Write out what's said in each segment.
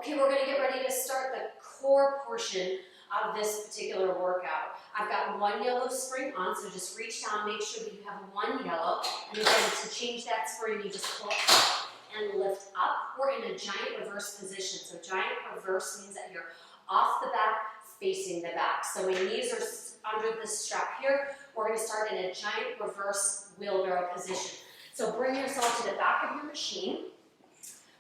Okay, we're gonna get ready to start the core portion of this particular workout. I've got one yellow spring on, so just reach down, make sure that you have one yellow. And again, to change that spring, you just pull up and lift up. We're in a giant reverse position. So giant reverse means that you're off the back, facing the back. So my knees are under this strap here. We're gonna start in a giant reverse wheelbarrow position. So bring yourself to the back of your machine.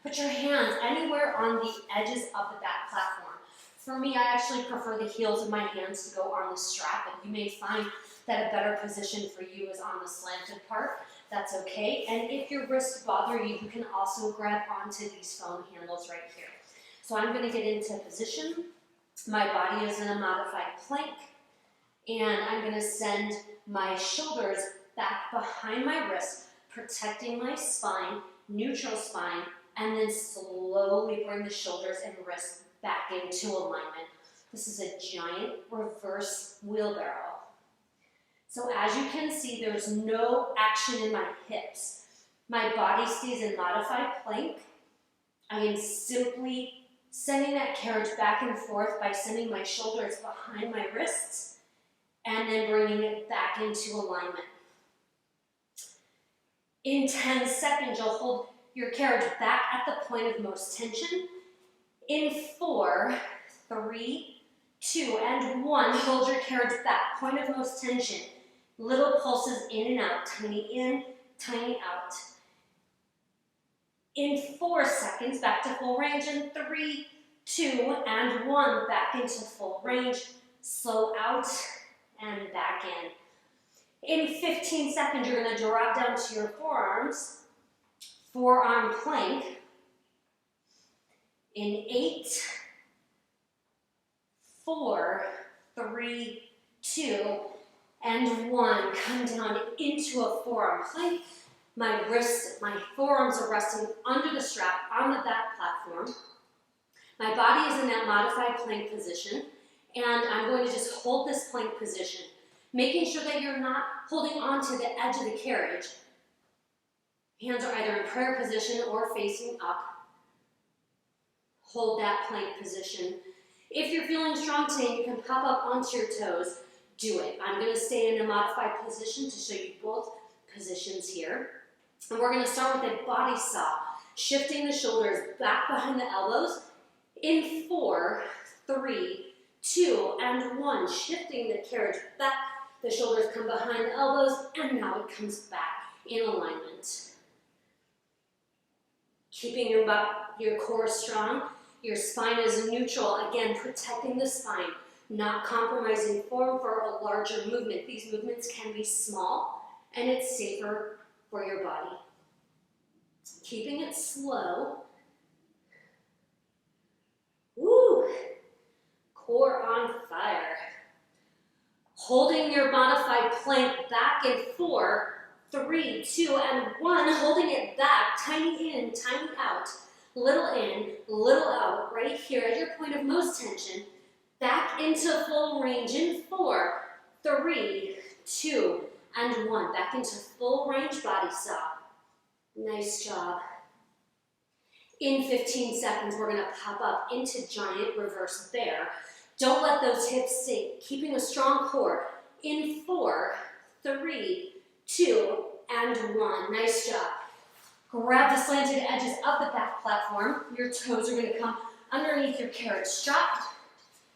Put your hands anywhere on the edges of the back platform. For me, I actually prefer the heels of my hands to go on the strap, but you may find that a better position for you is on the slanted part. That's okay. And if your wrists bother you, you can also grab onto these foam handles right here. So I'm going to get into position. My body is in a modified plank, and I'm going to send my shoulders back behind my wrist, protecting my spine, neutral spine, and then slowly bring the shoulders and wrists back into alignment. This is a giant reverse wheelbarrow. So as you can see, there's no action in my hips. My body stays in modified plank. I am simply sending that carriage back and forth by sending my shoulders behind my wrists and then bringing it back into alignment. In 10 seconds, you'll hold your carriage back at the point of most tension. In 4, 3, 2, and 1, hold your carriage back, point of most tension. Little pulses in and out, tiny in, tiny out. In 4 seconds, back to full range. In 3, 2, and 1, back into full range. Slow out and back in. In 15 seconds, you're going to drop down to your forearms, forearm plank. In 8, 4, 3, 2, and 1, come down into a forearm plank. My wrists, my forearms are resting under the strap on the back platform. My body is in that modified plank position, and I'm going to just hold this plank position, making sure that you're not holding on to the edge of the carriage. Hands are either in prayer position or facing up. Hold that plank position. If you're feeling strong today, you can pop up onto your toes. Do it. I'm going to stay in a modified position to show you both positions here. And we're going to start with a body saw, shifting the shoulders back behind the elbows. In 4, 3, 2, and 1, shifting the carriage back. The shoulders come behind the elbows, and now it comes back in alignment. Keeping your core strong. Your spine is neutral, again, protecting the spine, not compromising form for a larger movement. These movements can be small, and it's safer for your body. Keeping it slow. Woo! Core on fire. Holding your modified plank back in 4, 3, 2, and 1, holding it back, tiny in, tiny out. Little in, little out, right here at your point of most tension. Back into full range in 4, 3, 2, and 1. Back into full range body saw. Nice job. In 15 seconds, we're going to pop up into giant reverse bear. Don't let those hips sink. Keeping a strong core. In 4, 3, 2, and 1. Nice job. Grab the slanted edges of the back platform. Your toes are going to come underneath your carriage strap.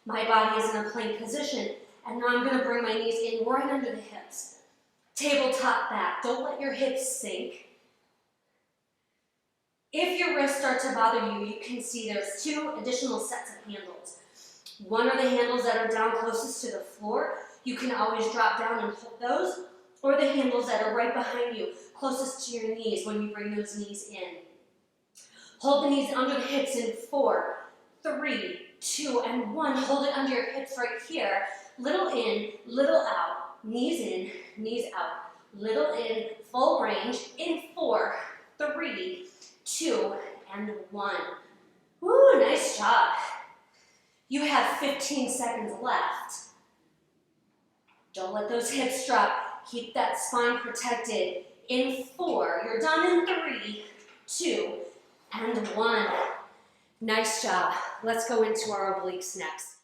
My body is in a plank position, and now I'm going to bring my knees in right under the hips. Tabletop back. Don't let your hips sink. If your wrists start to bother you, you can see there's 2 additional sets of handles. One are the handles that are down closest to the floor. You can always drop down and hold those, or the handles that are right behind you, closest to your knees when you bring those knees in. Hold the knees under the hips in 4, 3, 2, and 1. Hold it under your hips right here. Little in, little out. Knees in, knees out. Little in, full range. In 4, 3, 2, and 1. Woo, nice job. You have 15 seconds left. Don't let those hips drop. Keep that spine protected. In 4, you're done in 3, 2, and 1. Nice job. Let's go into our obliques next.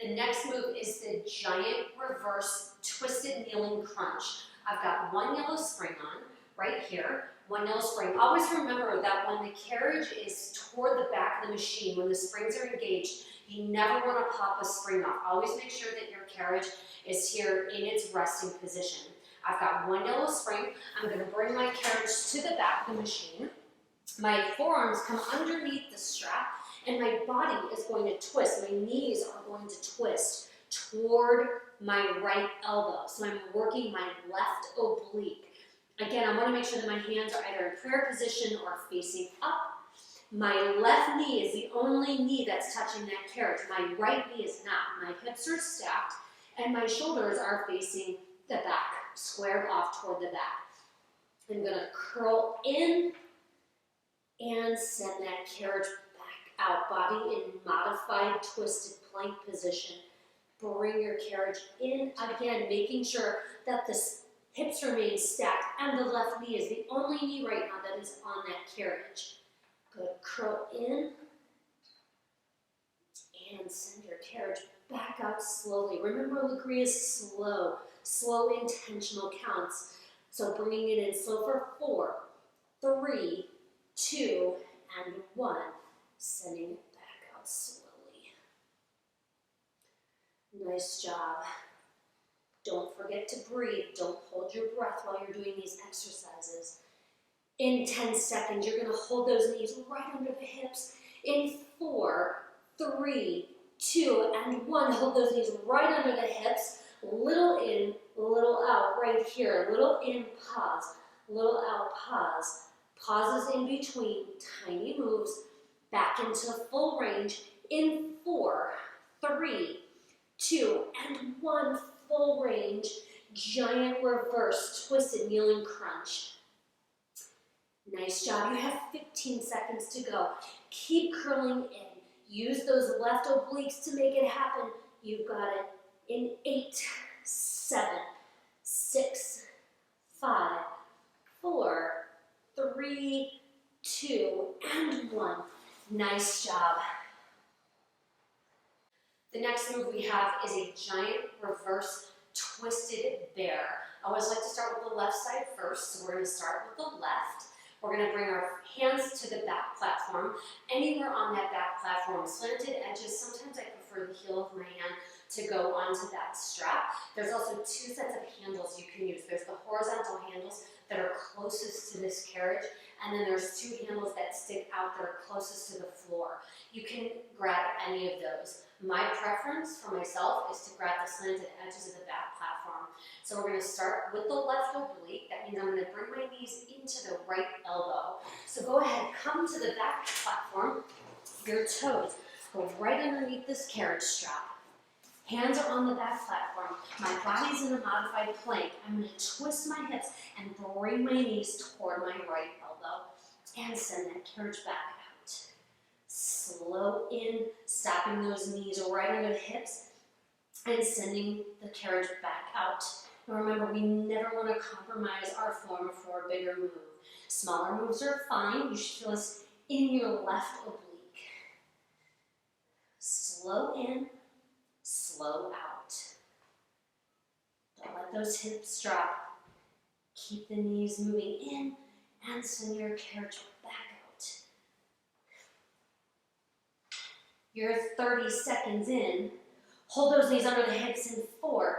The next move is the giant reverse twisted kneeling crunch. I've got one yellow spring on right here, one yellow spring. Always remember that when the carriage is toward the back of the machine, when the springs are engaged, you never want to pop a spring off. Always make sure that your carriage is here in its resting position. I've got one yellow spring. I'm going to bring my carriage to the back of the machine. My forearms come underneath the strap, and my body is going to twist. My knees are going to twist toward my right elbow. So I'm working my left oblique. Again, I want to make sure that my hands are either in prayer position or facing up. My left knee is the only knee that's touching that carriage. My right knee is not. My hips are stacked, and my shoulders are facing the back, squared off toward the back. I'm going to curl in and send that carriage back out. Body in modified twisted plank position. Bring your carriage in again, making sure that the hips remain stacked and the left knee is the only knee right now that is on that carriage. Good. Curl in and send your carriage back out slowly. Remember, Lagree is slow intentional counts. So bringing it in slow for 4, 3, 2, and 1. Sending it back out slowly. Nice job. Don't forget to breathe. Don't hold your breath while you're doing these exercises. In 10 seconds, you're going to hold those knees right under the hips. In 4, 3, 2, and 1. Hold those knees right under the hips. Little in, little out, right here. Little in, pause. Little out, pause. Pauses in between, tiny moves. Back into full range. In 4, 3, 2, and 1. Full range. Giant reverse twisted kneeling crunch. Nice job. You have 15 seconds to go. Keep curling in. Use those left obliques to make it happen. You've got it in 8, 7, 6, 5, 4, 3, 2, and 1. Nice job. The next move we have is a giant reverse twisted bear. I always like to start with the left side first, so we're going to start with the left. We're going to bring our hands to the back platform. Anywhere on that back platform, slanted edges, sometimes I prefer the heel of my hand to go onto that strap. There's also 2 sets of handles you can use. There's the horizontal handles that are closest to this carriage, and then there's 2 handles that stick out that are closest to the floor. You can grab any of those. My preference for myself is to grab the slanted edges of the back platform. So we're going to start with the left oblique. That means I'm going to bring my knees into the right elbow. So go ahead, come to the back platform. Your toes go right underneath this carriage strap. Hands are on the back platform. My body's in a modified plank. I'm going to twist my hips and bring my knees toward my right elbow and send that carriage back out. Slow in, stopping those knees right under the hips and sending the carriage back out. And remember, we never want to compromise our form for a bigger move. Smaller moves are fine. You should feel this in your left oblique. Slow in, slow out. Don't let those hips drop. Keep the knees moving in and send your carriage back out. You're 30 seconds in. Hold those knees under the hips in 4,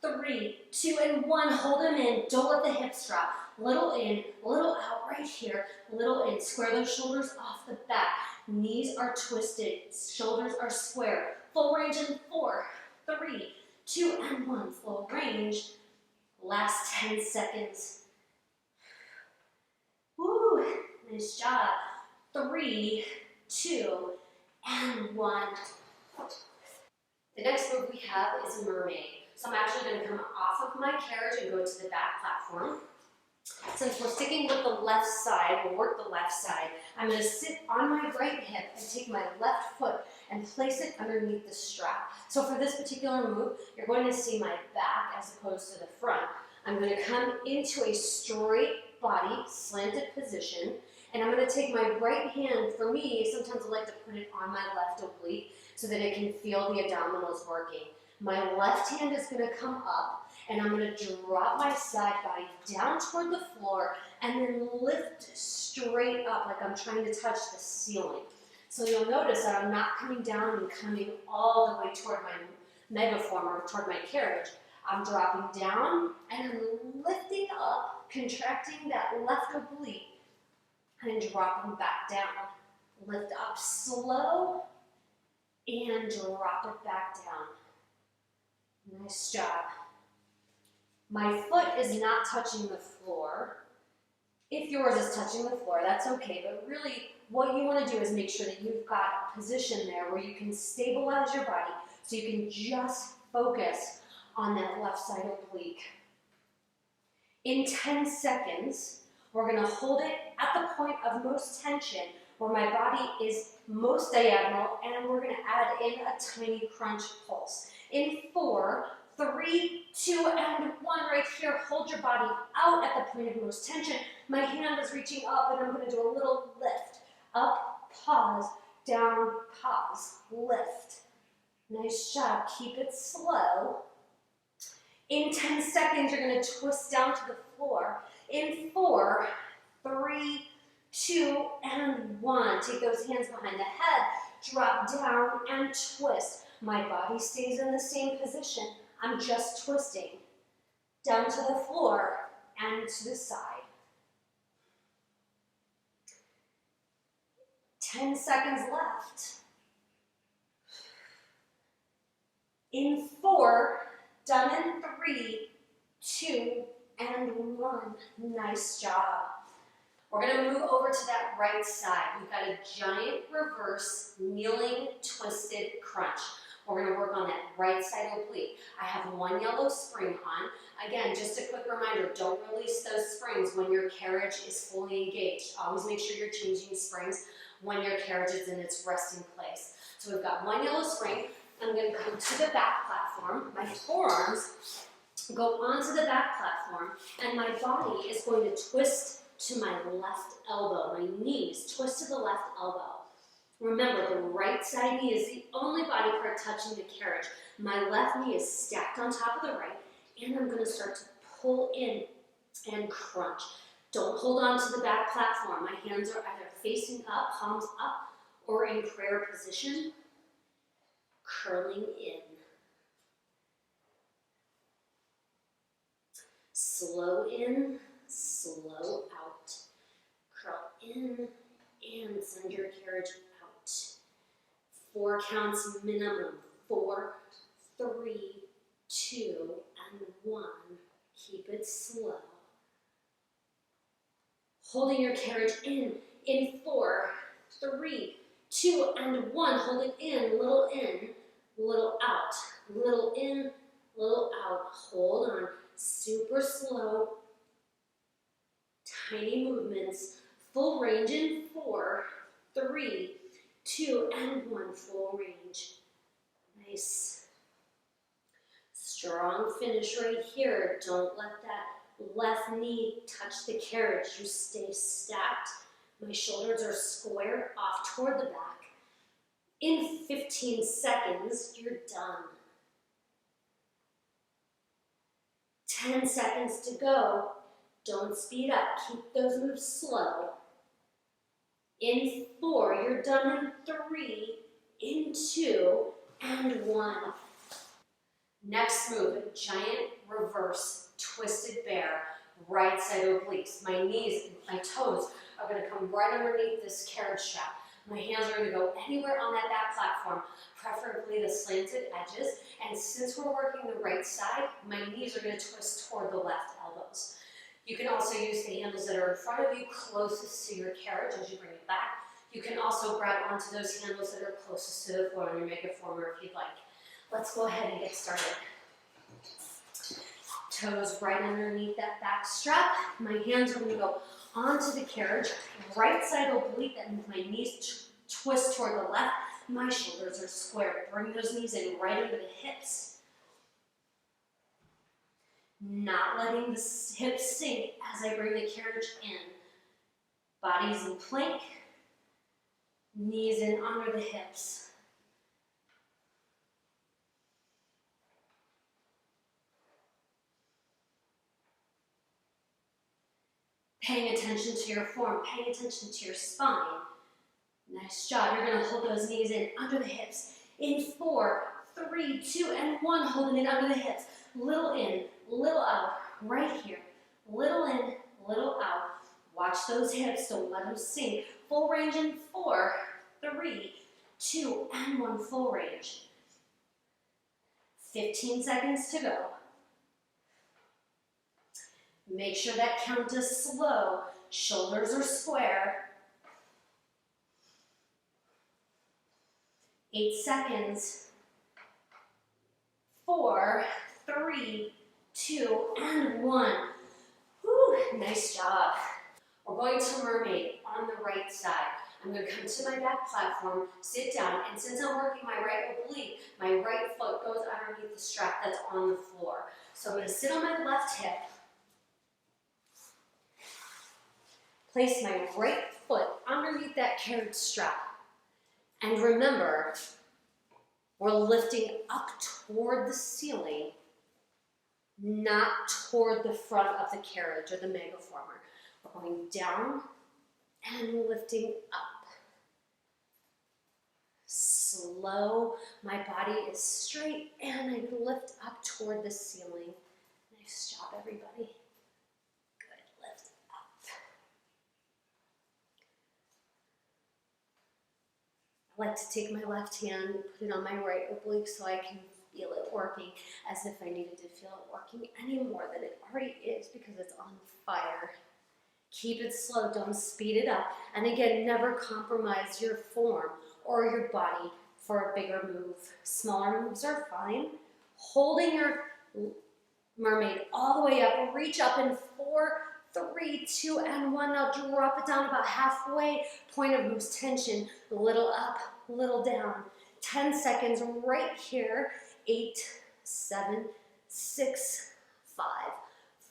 3, 2, and 1. Hold them in. Don't let the hips drop. Little in, little out right here. Little in. Square those shoulders off the back. Knees are twisted. Shoulders are square. Full range in 4, 3, 2, and 1. Full range. Last 10 seconds. Woo! Nice job. 3, 2, and 1. The next move we have is a mermaid. So I'm actually going to come off of my carriage and go to the back platform. Since we're sticking with the left side, we'll work the left side. I'm going to sit on my right hip and take my left foot and place it underneath the strap. So for this particular move, you're going to see my back as opposed to the front. I'm going to come into a straight body, slanted position, And I'm going to take my right hand, for me, sometimes I like to put it on my left oblique so that it can feel the abdominals working. My left hand is going to come up, and I'm going to drop my side body down toward the floor and then lift straight up like I'm trying to touch the ceiling. So you'll notice that I'm not coming down and coming all the way toward my Megaformer, toward my carriage. I'm dropping down and I'm lifting up, contracting that left oblique, and dropping back down. Lift up slow and drop it back down. Nice job. My foot is not touching the floor. If yours is touching the floor, that's okay, but really what you want to do is make sure that you've got a position there where you can stabilize your body so you can just focus on that left side oblique. In 10 seconds, we're going to hold it at the point of most tension where my body is most diagonal, and we're going to add in a tiny crunch pulse. In 4, 3, 2, and 1, right here, hold your body out at the point of most tension. My hand is reaching up, and I'm going to do a little lift. Up, pause, down, pause, lift. Nice job. Keep it slow. In 10 seconds, you're going to twist down to the floor. In 4, 3, 2, and 1. Take those hands behind the head, drop down and twist. My body stays in the same position. I'm just twisting. Down to the floor and to the side. 10 seconds left. In 4, done in 3, 2, and 1. Nice job. We're going to move over to that right side. We've got a giant reverse kneeling twisted crunch. We're going to work on that right side oblique. I have one yellow spring on. Again, just a quick reminder, don't release those springs when your carriage is fully engaged. Always make sure you're changing springs when your carriage is in its resting place. So we've got one yellow spring. I'm going to come to the back platform. My forearms go onto the back platform, and my body is going to twist to my left elbow. My knees twist to the left elbow. Remember, the right side knee is the only body part touching the carriage. My left knee is stacked on top of the right, and I'm going to start to pull in and crunch. Don't hold on to the back platform. My hands are either facing up, palms up, or in prayer position, curling in. Slow in, slow out. Curl in and send your carriage out. 4 counts minimum. 4, 3, 2, and 1. Keep it slow. Holding your carriage in 4, 3, 2, and 1. Hold it in, little out. Little in, little out. Hold on. Super slow. Tiny movements. Full range in 4, 3, 2, and 1. Full range. Nice. Strong finish right here. Don't let that left knee touch the carriage. You stay stacked. My shoulders are squared off toward the back. In 15 seconds, you're done. 10 seconds to go. Don't speed up. Keep those moves slow. In 4, you're done in 3, in 2, and 1. Next move, a giant reverse twisted bear, right side obliques. My knees and my toes are going to come right underneath this carriage strap. My hands are going to go anywhere on that back platform, preferably the slanted edges. And since we're working the right side, my knees are going to twist toward the left elbows. You can also use the handles that are in front of you, closest to your carriage as you bring it back. You can also grab onto those handles that are closest to the floor on your Megaformer if you'd like. Let's go ahead and get started. Toes right underneath that back strap. My hands are going to go onto the carriage. Right side oblique, that means my knees twist toward the left. My shoulders are square. Bring those knees in right under the hips. Not letting the hips sink as I bring the carriage in. Body's in plank, knees in under the hips. Paying attention to your form, paying attention to your spine. Nice job. You're going to hold those knees in under the hips. In 4, 3, 2, and 1. Holding it under the hips. Little in, little out. Right here. Little in, little out. Watch those hips. Don't let them sink. Full range in 4, 3, 2, and 1. Full range. 15 seconds to go. Make sure that count is slow. Shoulders are square. 8 seconds. 4, 3, 2, and 1. Whew, nice job. We're going to Mermaid on the right side. I'm going to come to my back platform, sit down, and since I'm working my right oblique, my right foot goes underneath the strap that's on the floor. So I'm going to sit on my left hip, place my right foot underneath that carriage strap. And remember, we're lifting up toward the ceiling, not toward the front of the carriage or the Megaformer. We're going down and lifting up. Slow, my body is straight, and I lift up toward the ceiling. Nice job, everybody. Good, lift up. I like to take my left hand, put it on my right oblique so I can feel it working, as if I needed to feel it working any more than it already is because it's on fire. Keep it slow, don't speed it up. And again, never compromise your form or your body for a bigger move. Smaller moves are fine. Holding your Mermaid all the way up, reach up in 4, 3, 2, and 1. Now drop it down about halfway. Point of most tension, little up, little down. 10 seconds right here. 8, 7, 6, 5,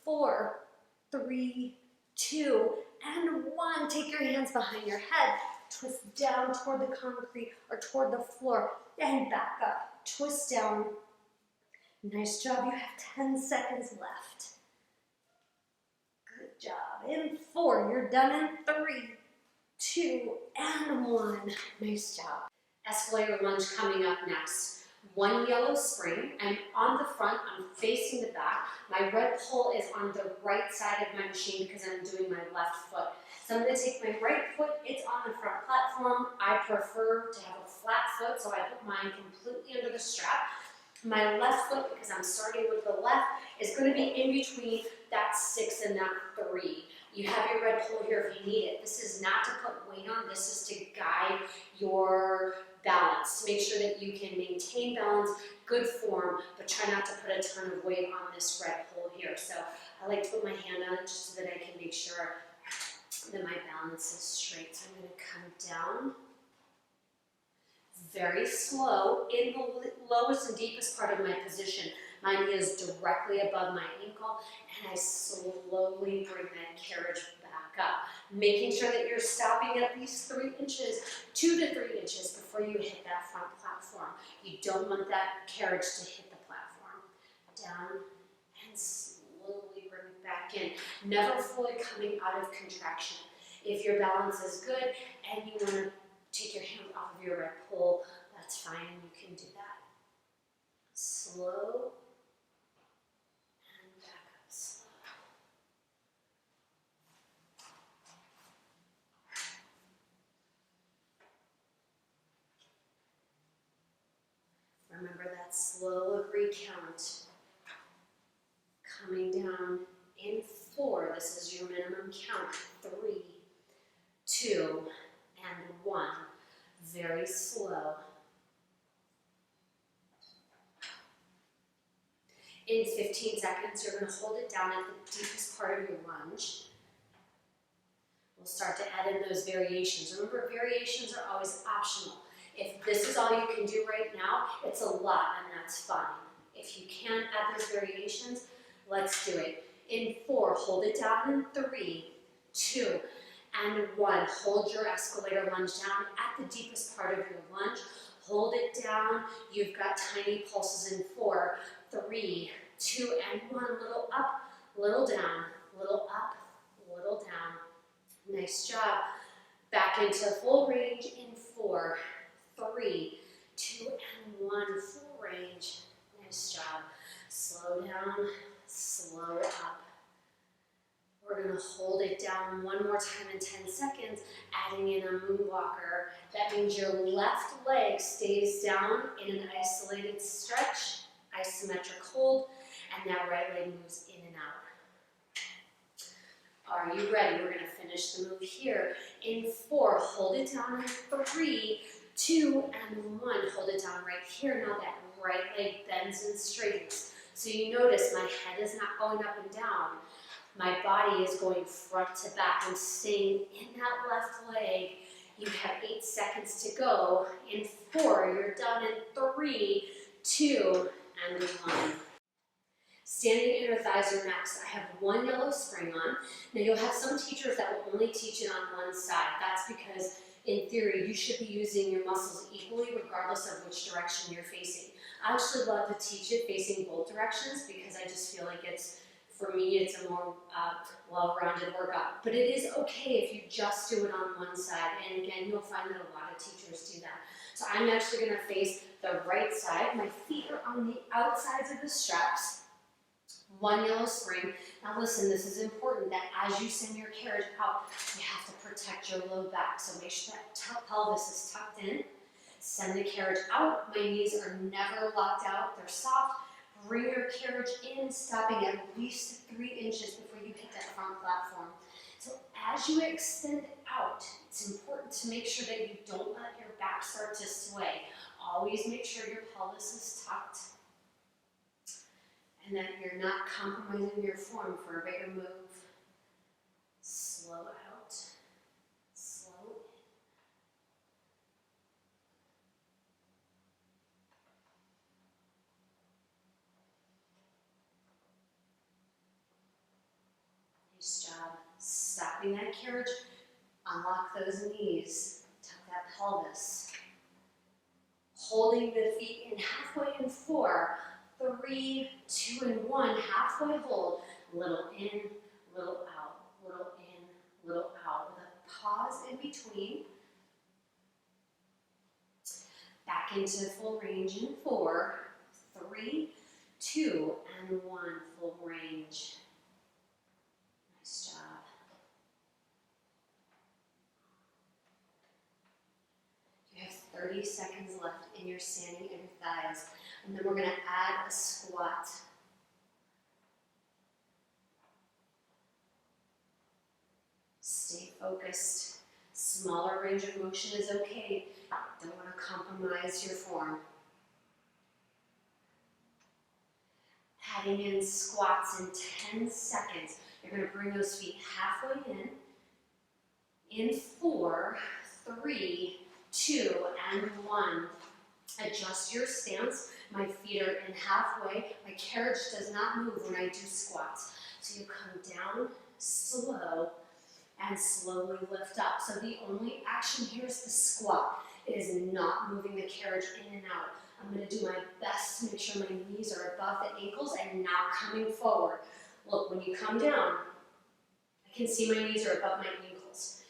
4, 3, 2, and 1. Take your hands behind your head. Twist down toward the concrete or toward the floor. And back up. Twist down. Nice job. You have 10 seconds left. Good job. In 4. You're done in 3, 2, and 1. Nice job. Escalator lunge coming up next. 1 yellow spring. I'm on the front. I'm facing the back. My red pole is on the right side of my machine because I'm doing my left foot. So I'm going to take my right foot. It's on the front platform. I prefer to have a flat foot, so I put mine completely under the strap. My left foot, because I'm starting with the left, is going to be in between that 6 and that 3. You have your red pole here if you need it. This is not to put weight on. This is to guide your balance, to make sure that you can maintain balance, good form, but try not to put a ton of weight on this red pole here. So I like to put my hand on it just so that I can make sure that my balance is straight. So I'm going to come down very slow in the lowest and deepest part of my position. My knee is directly above my ankle, and I slowly bring that carriage back up, making sure that you're stopping at least 3 inches, 2 to 3 inches before you hit that front platform. You don't want that carriage to hit the platform. Down and slowly bring it back in, never fully coming out of contraction. If your balance is good and you want to take your hand off of your red pole, that's fine, you can do that. Slow and back up slow. Remember that slow Lagree count. Coming down in 4, this is your minimum count. 3, 2, and 1. Very slow. In 15 seconds, you're going to hold it down at the deepest part of your lunge. We'll start to add in those variations. Remember, variations are always optional. If this is all you can do right now, it's a lot, and that's fine. If you can add those variations, let's do it. In 4, hold it down in 3, 2, and 1. Hold your escalator lunge down at the deepest part of your lunge. Hold it down. You've got tiny pulses in 4, 3, 2, and 1. Little up, little down, little up, little down. Nice job. Back into full range in 4, 3, 2, and 1. Full range. Nice job. Slow down, slow up. We're going to hold it down one more time in 10 seconds, adding in a moonwalker. That means your left leg stays down in an isolated stretch, isometric hold, and that right leg moves in and out. Are you ready? We're going to finish the move here. In 4, hold it down in 3, 2, and 1. Hold it down right here. Now that right leg bends and straightens. So you notice my head is not going up and down. My body is going front to back. I'm staying in that left leg. You have 8 seconds to go. In 4, you're done in 3, 2, and 1. Standing inner thighs are next. I have 1 yellow spring on. Now you'll have some teachers that will only teach it on one side. That's because in theory you should be using your muscles equally regardless of which direction you're facing. I actually love to teach it facing both directions because I just feel like for me, it's a more well-rounded workout. But it is okay if you just do it on one side. And again, you'll find that a lot of teachers do that. So I'm actually going to face the right side. My feet are on the outsides of the straps. 1 yellow spring. Now listen, this is important that as you send your carriage out, you have to protect your low back. So make sure that pelvis is tucked in. Send the carriage out. My knees are never locked out. They're soft. Bring your carriage in, stopping at least 3 inches before you hit that front platform. So as you extend out, it's important to make sure that you don't let your back start to sway. Always make sure your pelvis is tucked and that you're not compromising your form for a bigger move. Slow out, slow in. Nice job. Stopping that carriage, unlock those knees, tuck that pelvis. Holding the feet in halfway in 4, 3, 2, and 1. Halfway hold. Little in, little out, little in, little out. With a pause in between. Back into full range in 4, 3, 2, and 1. Full range. Nice job. You have 30 seconds left in your standing inner thighs. And then we're going to add a squat. Stay focused. Smaller range of motion is okay. Don't want to compromise your form. Adding in squats in 10 seconds. You're going to bring those feet halfway in. In 4, 3, 2, and 1. Adjust your stance. My feet are in halfway. My carriage does not move when I do squats. So you come down slow and slowly lift up. So the only action here is the squat. It is not moving the carriage in and out. I'm going to do my best to make sure my knees are above the ankles and not coming forward. Look, when you come down, I can see my knees are above my ankles.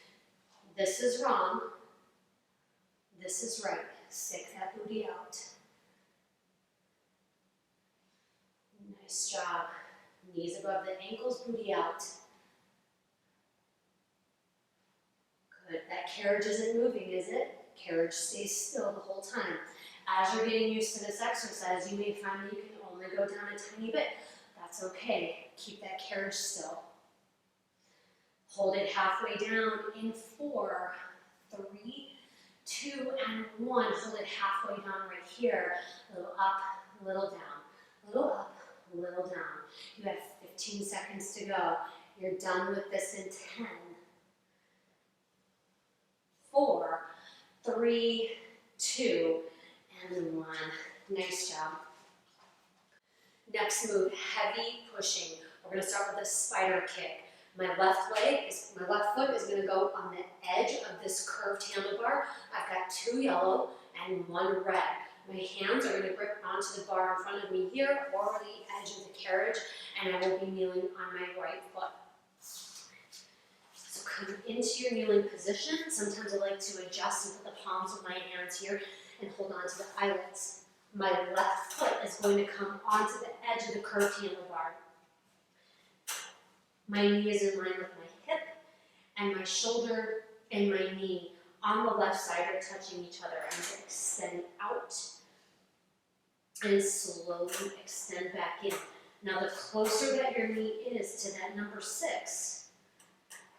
This is wrong. This is right. Stick that booty out. Nice job. Knees above the ankles, booty out. Good. That carriage isn't moving, is it? Carriage stays still the whole time. As you're getting used to this exercise, you may find that you can only go down a tiny bit. That's okay. Keep that carriage still. Hold it halfway down in 4, 3, 2, and 1. Hold it halfway down right here. Little up, little down. Little up, little down. You have 15 seconds to go. You're done with this in 10, 4, 3, 2, and 1. Nice job. Next move, heavy pushing. We're going to start with a spider kick. My left foot is going to go on the edge of this curved handlebar. I've got 2 yellow and 1 red. My hands are going to grip onto the bar in front of me here or the edge of the carriage, and I will be kneeling on my right foot. So come into your kneeling position. Sometimes I like to adjust and put the palms of my hands here and hold on to the eyelets. My left foot is going to come onto the edge of the curved handlebar. My knee is in line with my hip, and my shoulder and my knee on the left side are touching each other. I'm going to extend out and slowly extend back in. Now, the closer that your knee is to that number 6,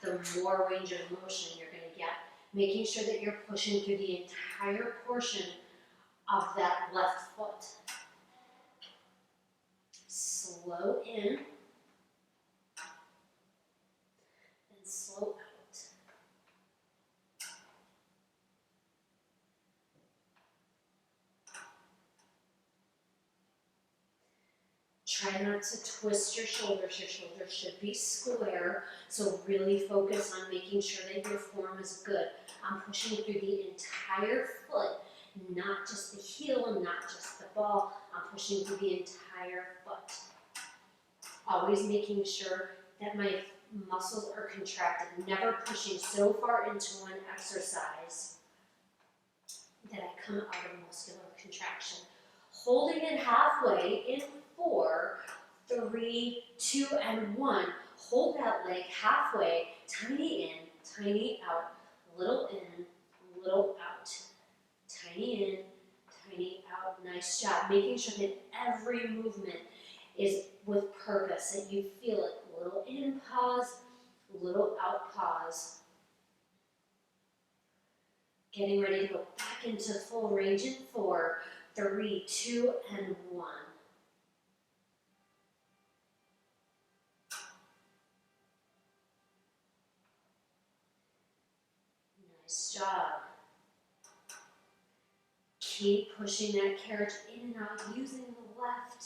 the more range of motion you're going to get, making sure that you're pushing through the entire portion of that left foot. Slow in and slow out. Try not to twist your shoulders. Your shoulders should be square, so really focus on making sure that your form is good. I'm pushing through the entire foot, not just the heel and not just the ball. I'm pushing through the entire foot. Always making sure that my muscles are contracted, never pushing so far into one exercise that I come out of muscular contraction. Holding it halfway in 4, 3, 2, and 1. Hold that leg halfway, tiny in, tiny out, little in, little out. Tiny in, tiny out. Nice job. Making sure that every movement is with purpose, that you feel it. Little in, pause, little out, pause. Getting ready to go back into full range in 4, 3, 2, and 1. Nice job. Keep pushing that carriage in and out, using the left.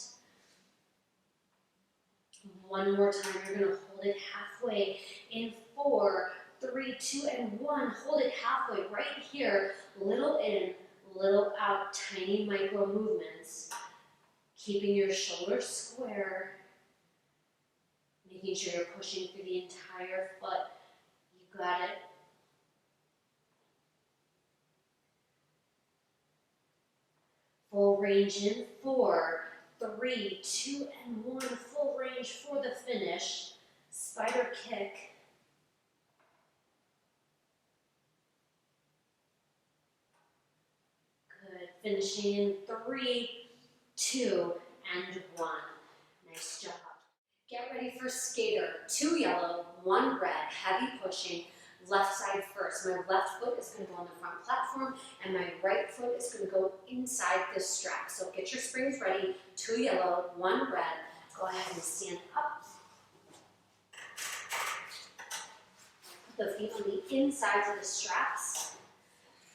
One more time, you're going to hold it halfway in 4, 3, 2, and 1. Hold it halfway right here. Little in, little out, tiny micro movements. Keeping your shoulders square. Making sure you're pushing through the entire foot. You got it. Full range in 4, 3, 2, and 1. Full range for the finish. Spider kick. Good. Finishing in 3, 2, and 1. Nice job. Get ready for skater. 2 yellow, 1 red, heavy pushing. Left side first. My left foot is going to go on the front platform, and my right foot is going to go inside this strap. So get your springs ready. 2 yellow, 1 red. Go ahead and stand up. Put the feet on the insides of the straps.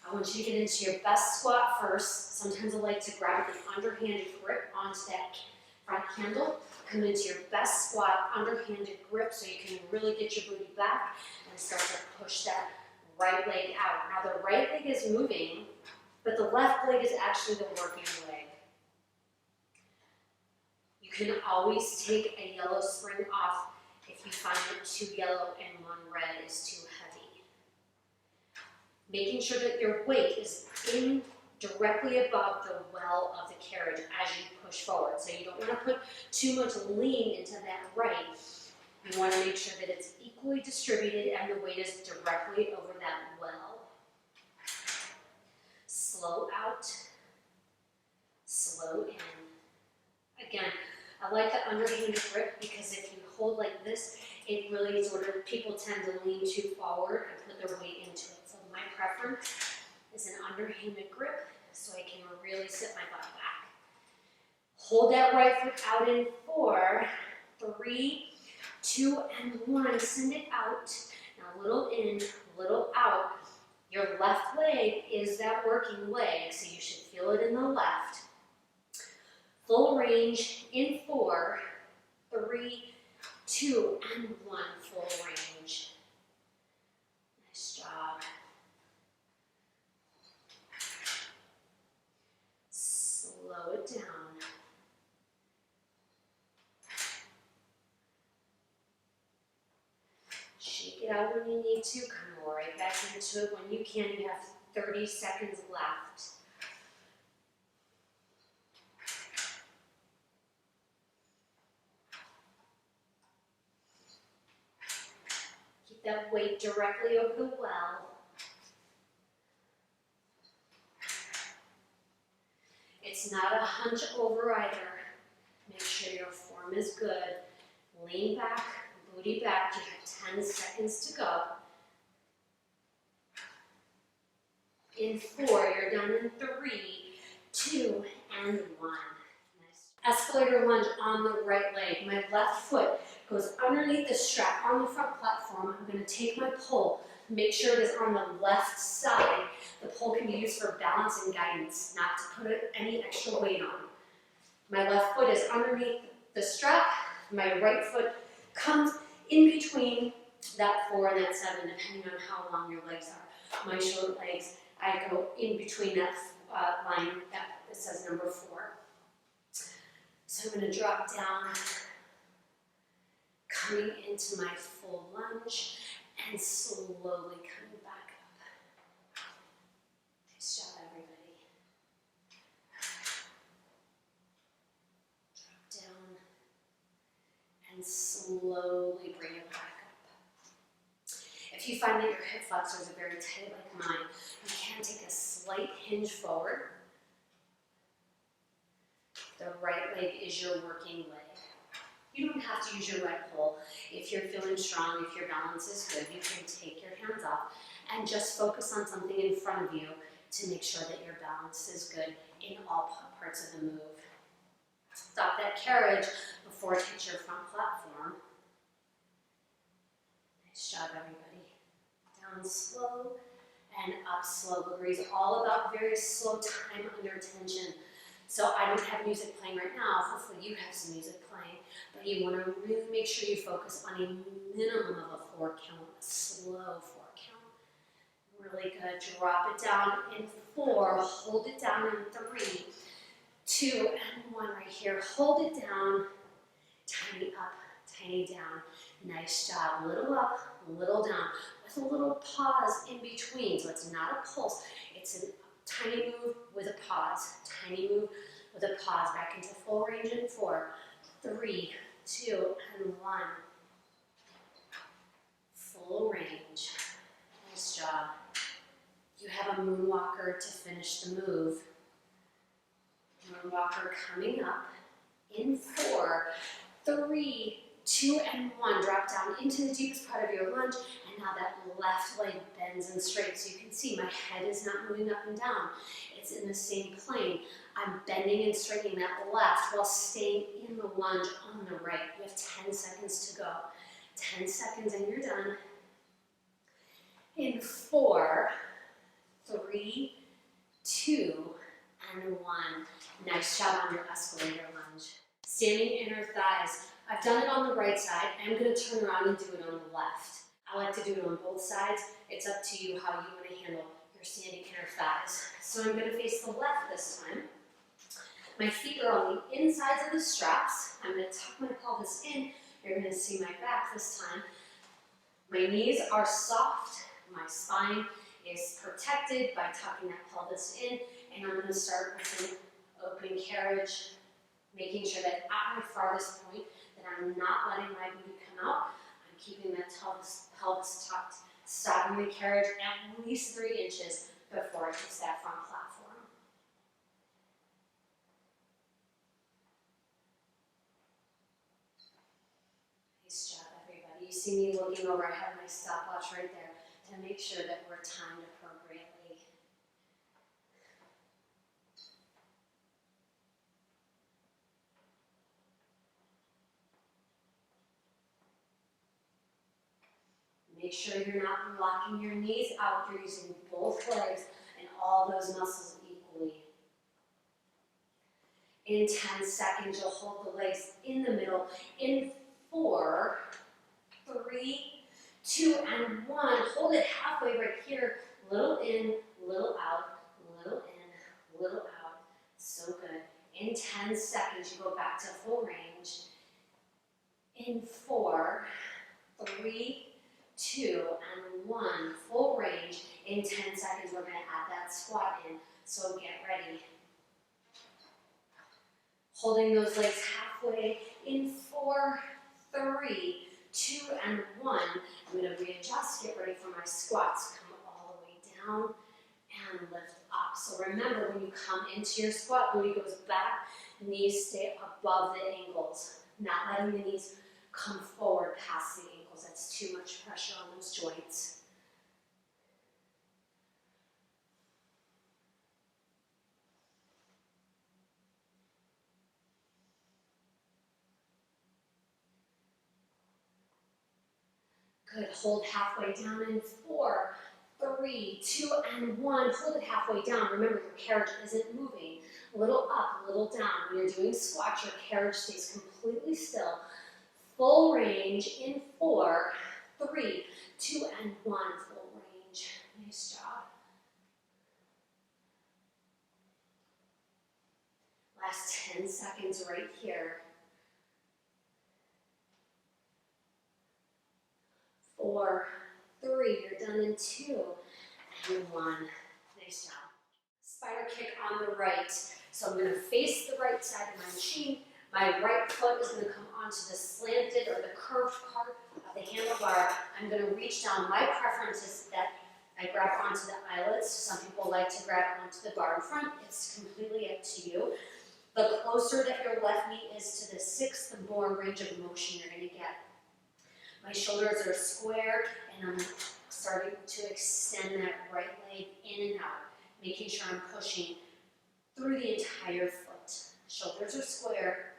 I want you to get into your best squat first. Sometimes I like to grab an underhanded grip onto that front handle. Come into your best squat, underhanded grip, so you can really get your booty back and start to push that right leg out. Now the right leg is moving, but the left leg is actually the working leg. You can always take a yellow spring off if you find that 2 yellow and 1 red is too heavy. Making sure that your weight is in directly above the well of the carriage as you push forward. So you don't want to put too much lean into that right. You want to make sure that it's equally distributed and the weight is directly over that well. Slow out, slow in. Again, I like the underhanded grip because if you hold like this, it really sort of, people tend to lean too forward and put their weight into it. So my preference is an underhanded grip so I can really sit my butt back. Hold that right foot out in 4, 3, 2, and 1. Send it out. Now little in, little out. Your left leg is that working leg, so you should feel it in the left. Full range in 4, 3, 2, and 1, full range. Nice job. Slow it down. Shake it out when you need to. Come right back into it when you can. You have 30 seconds left. Keep that weight directly over the well. It's not a hunch over either. Make sure your form is good. Lean back, booty back. You have 10 seconds to go. In 4, you're done in 3, 2, and 1. Nice. Escalator lunge on the right leg. My left foot goes underneath the strap on the front platform. I'm going to take my pole. Make sure it is on the left side. The pole can be used for balance and guidance, not to put any extra weight on. My left foot is underneath the strap. My right foot comes in between that 4 and that 7, depending on how long your legs are. My short legs, I go in between that line that says number 4. So I'm going to drop down, coming into my full lunge, and slowly coming back up. Nice job, everybody. Drop down, and slowly bring it back up. If you find that your hip flexors are very tight like mine, you can take a slight hinge forward. The right leg is your working leg. You don't have to use your right pole. If you're feeling strong, if your balance is good, you can take your hands off and just focus on something in front of you to make sure that your balance is good in all parts of the move. Stop that carriage before it hits your front platform. Nice job, everybody. Down slow and up slow. Lagree is all about very slow time under tension. So I don't have music playing right now. Hopefully you have some music playing. But you want to really make sure you focus on a minimum of a 4 count, a slow 4 count. Really good. Drop it down in 4. Hold it down in 3, 2, and 1 right here. Hold it down. Tiny up, tiny down. Nice job. Little up, little down. With a little pause in between. So it's not a pulse. It's a tiny move with a pause. Tiny move with a pause. Back into full range in 4, 3, 2, and 1. Full range. Nice job. You have a moonwalker to finish the move. Moonwalker coming up in 4, 3, 2, and 1. Drop down into the deepest part of your lunge, and now that left leg bends and straight. So you can see my head is not moving up and down. It's in the same plane. I'm bending and straightening that left while staying in the lunge on the right. You have 10 seconds to go. 10 seconds and you're done. In 4, 3, 2, and 1. Nice job on your escalator lunge. Standing inner thighs. I've done it on the right side. I'm going to turn around and do it on the left. I like to do it on both sides. It's up to you how you want to handle your standing inner thighs. So I'm going to face the left this time. My feet are on the insides of the straps. I'm going to tuck my pelvis in. You're going to see my back this time. My knees are soft. My spine is protected by tucking that pelvis in. And I'm going to start with an open carriage, making sure that at my farthest point that I'm not letting my booty come out. I'm keeping that pelvis tucked, stopping the carriage at least 3 inches before it hits that front platform. Nice job, everybody. You see me looking over. I have my stopwatch right there to make sure that we're timed appropriately. Make sure you're not locking your knees out. You're using both legs and all those muscles equally. In 10 seconds, you'll hold the legs in the middle. In 4, 3, 2, and 1. Hold it halfway right here. Little in, little out, little in, little out. So good. In 10 seconds, you go back to full range. In 4, 3, 2, and 1. Full range. In 10 seconds, we're going to add that squat in. So get ready. Holding those legs halfway. In 4, 3, 2, and 1. I'm going to readjust, get ready for my squats. Come all the way down and lift up. So remember, when you come into your squat, booty goes back, knees stay above the ankles. Not letting the knees come forward past the ankles. That's too much pressure on those joints. Good. Hold halfway down in 4, 3, 2, and 1. Hold it halfway down. Remember, your carriage isn't moving. A little up, a little down. When you're doing squats, your carriage stays completely still. Full range in 4, 3, 2, and 1. Full range. Nice job. Last 10 seconds right here. 4, 3, you're done in 2, and 1. Nice job. Spider kick on the right. So I'm going to face the right side of my machine. My right foot is going to come onto the slanted or the curved part of the handlebar. I'm going to reach down. My preference is that I grab onto the eyelets. Some people like to grab onto the bar in front. It's completely up to you. The closer that your left knee is to the 6th, the more range of motion you're going to get. My shoulders are square, and I'm starting to extend that right leg in and out, making sure I'm pushing through the entire foot. Shoulders are square.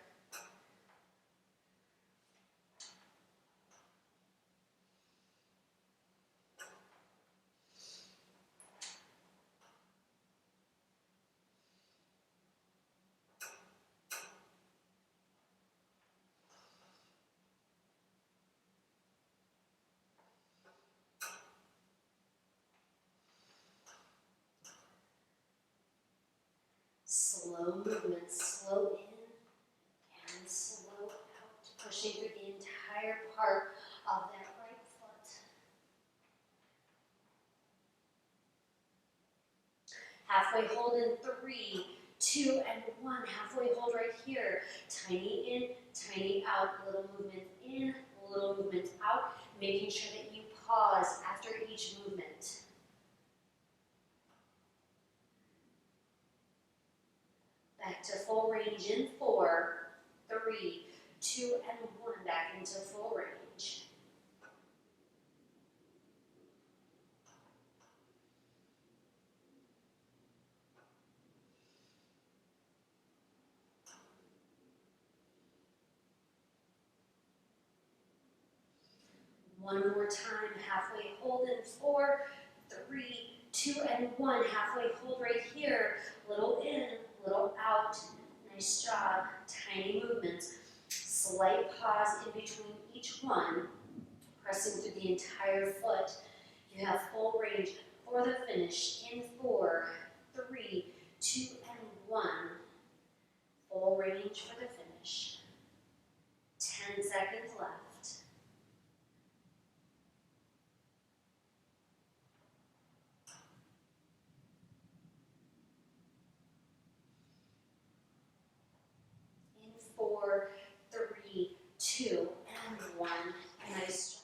Slow movement, slow in and slow out, pushing through the entire part of that right foot. Halfway hold in 3, 2, and 1. Halfway hold right here. Tiny in, tiny out. Little movement in, little movement out. Making sure that you pause after each movement. Back to full range in 4, 3, 2, and 1. Back into full range. One more time, halfway hold in 4, 3, 2, and 1. Halfway hold right here. Little in, little out. Nice job. Tiny movements. Slight pause in between each one. Pressing through the entire foot. You have full range for the finish in 4, 3, 2, and 1. Full range for the finish. 10 seconds left. In 4, 3, 2, and 1. Nice job.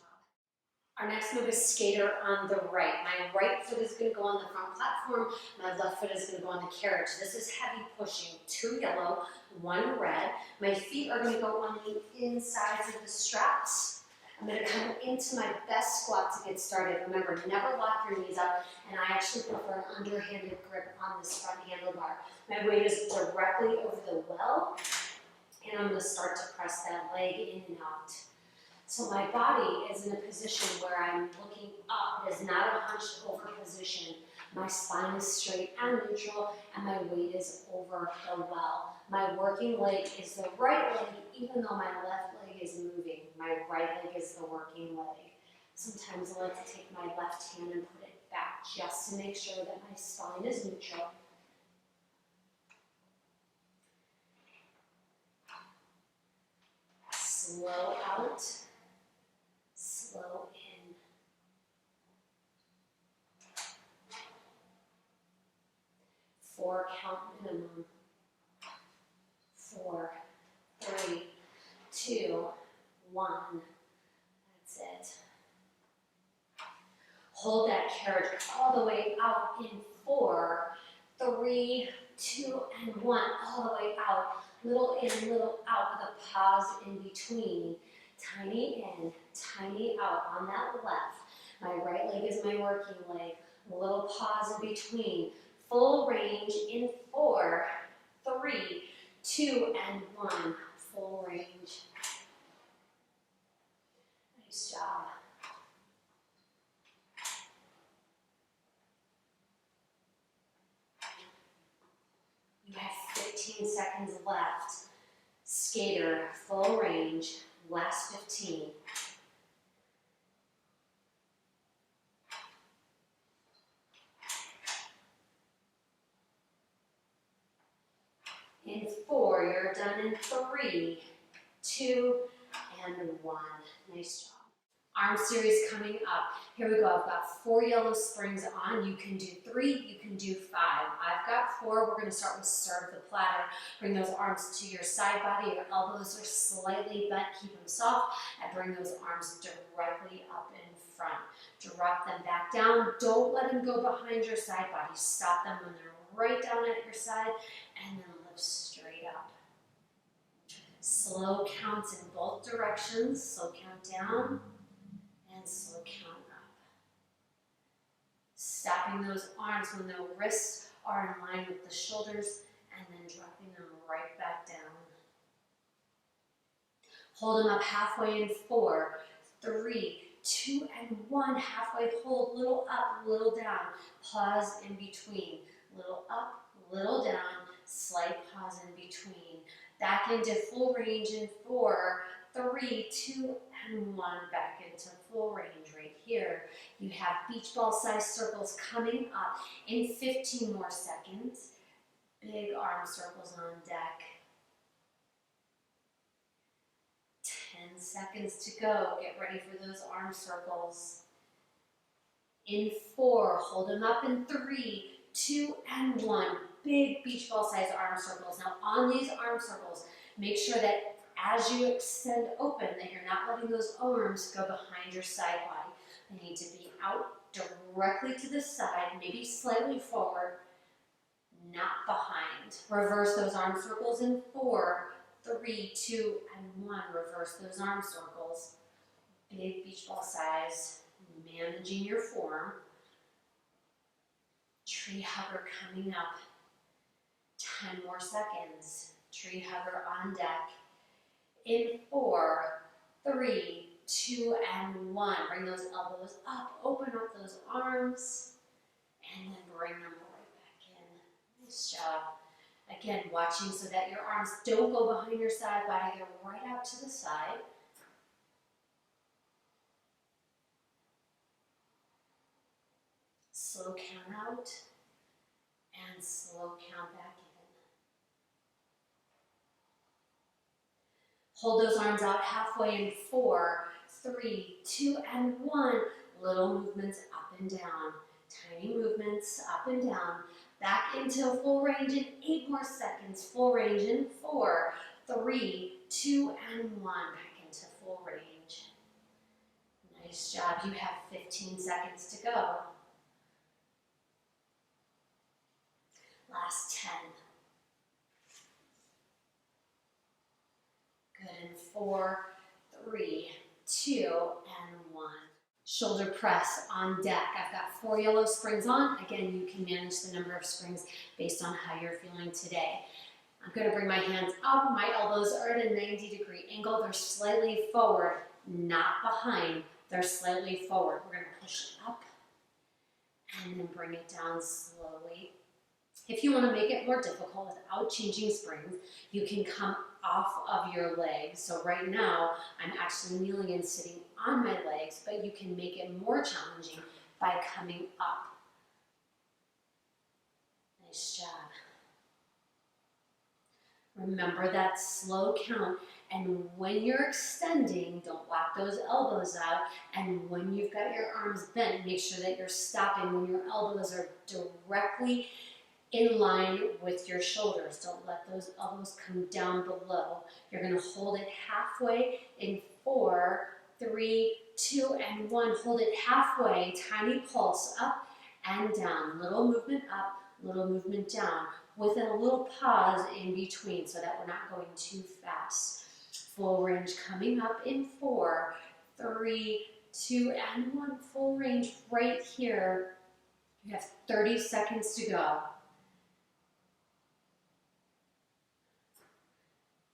Our next move is skater on the right. My right foot is going to go on the front platform. My left foot is going to go on the carriage. This is heavy pushing. 2 yellow, 1 red. My feet are going to go on the insides of the straps. I'm going to come into my best squat to get started. Remember, never lock your knees up, and I actually prefer an underhanded grip on this front handlebar. My weight is directly over the well, and I'm going to start to press that leg in and out. So my body is in a position where I'm looking up. It is not a hunched over position. My spine is straight and neutral, and my weight is over the well. My working leg is the right leg, even though my left leg is moving. My right leg is the working leg. Sometimes I like to take my left hand and put it back just to make sure that my spine is neutral. Slow out, slow in. 4 count minimum. 4, 3, 2, 1. That's it. Hold that carriage all the way out in 4, 3, 2, and 1. All the way out. Little in, little out with a pause in between. Tiny in, tiny out on that left. My right leg is my working leg. A little pause in between. Full range in 4, 3, 2, and 1. Full range. Nice job. You have 15 seconds left. Skater, full range, last 15. In 4, you're done in 3, 2, and 1. Nice job. Arm series coming up. Here we go. I've got 4 yellow springs on. You can do 3, you can do 5. I've got 4. We're going to start with start of the platter. Bring those arms to your side body. Your elbows are slightly bent. Keep them soft. And bring those arms directly up in front. Drop them back down. Don't let them go behind your side body. Stop them when they're right down at your side. And then lift straight up. Slow counts in both directions. Slow count down. And slow count up. Stopping those arms when the wrists are in line with the shoulders and then dropping them right back down. Hold them up halfway in 4, 3, 2, and 1. Halfway hold, little up, little down. Pause in between. Little up, little down. Slight pause in between. Back into full range in 4, 3, 2, and 1. Back into full range right here. You have beach ball size circles coming up in 15 more seconds. Big arm circles on deck. 10 seconds to go. Get ready for those arm circles. In 4, hold them up in 3, 2, and 1. Big beach ball size arm circles. Now on these arm circles, make sure that as you extend open, that you're not letting those arms go behind your side body. They need to be out directly to the side, maybe slightly forward, not behind. Reverse those arm circles in 4, 3, 2, and 1. Reverse those arm circles. Big beach ball size, managing your form. Tree hugger coming up. 10 more seconds. Tree hugger on deck. In 4, 3, 2, and 1. Bring those elbows up, open up those arms, and then bring them right back in. Nice job. Again, watching so that your arms don't go behind your side body, they're right out to the side. Slow count out, and slow count back in. Hold those arms out halfway in 4, 3, 2, and 1. Little movements up and down. Tiny movements up and down. Back into full range in 8 more seconds. Full range in 4, 3, 2, and 1. Back into full range. Nice job. You have 15 seconds to go. Last 10. Good in 4, 3, 2, and 1. Shoulder press on deck. I've got 4 yellow springs on. Again, you can manage the number of springs based on how you're feeling today. I'm going to bring my hands up. My elbows are at a 90-degree angle. They're slightly forward, not behind. They're slightly forward. We're going to push it up and then bring it down slowly. If you want to make it more difficult without changing springs, you can come off of your legs. So right now, I'm actually kneeling and sitting on my legs, but you can make it more challenging by coming up. Nice job. Remember that slow count, and when you're extending, don't lock those elbows out, and when you've got your arms bent, make sure that you're stopping when your elbows are directly in line with your shoulders. Don't let those elbows come down below. You're going to hold it halfway in 4, 3, 2, and 1. Hold it halfway, tiny pulse up and down. Little movement up, little movement down, with a little pause in between so that we're not going too fast. Full range coming up in 4, 3, 2, and 1. Full range right here. You have 30 seconds to go.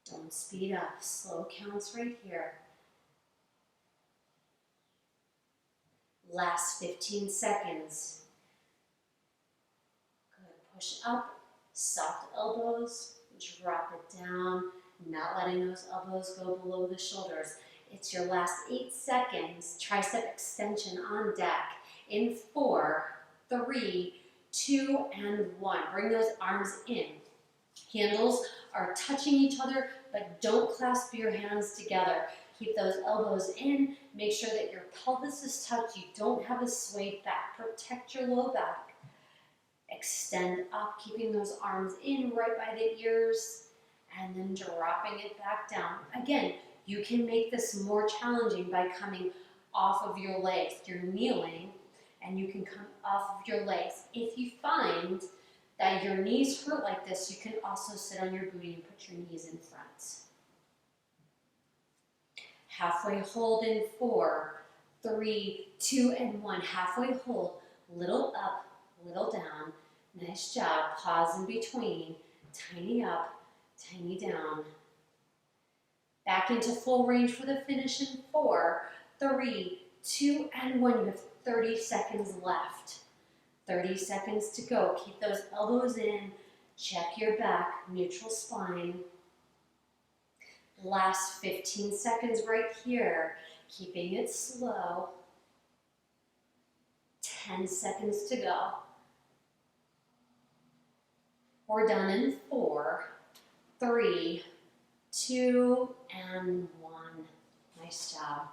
Don't speed up. Slow counts right here. Last 15 seconds. Good. Push up. Soft elbows. Drop it down. Not letting those elbows go below the shoulders. It's your last 8 seconds. Tricep extension on deck. In 4, 3, 2, and 1. Bring those arms in. Handles are touching each other, but don't clasp your hands together. Keep those elbows in. Make sure that your pelvis is tucked. You don't have a swayed back. Protect your low back. Extend up, keeping those arms in right by the ears, and then dropping it back down. Again, you can make this more challenging by coming off of your legs. You're kneeling, and you can come off of your legs. If you find that your knees hurt like this, you can also sit on your booty and put your knees in front. Halfway hold in 4, 3, 2, and 1. Halfway hold, little up, little down. Nice job. Pause in between. Tiny up, tiny down. Back into full range for the finish in 4, 3, 2, and 1. You have 30 seconds left. 30 seconds to go. Keep those elbows in. Check your back, neutral spine. Last 15 seconds right here. Keeping it slow. 10 seconds to go. We're done in 4, 3, 2, and 1. Nice job.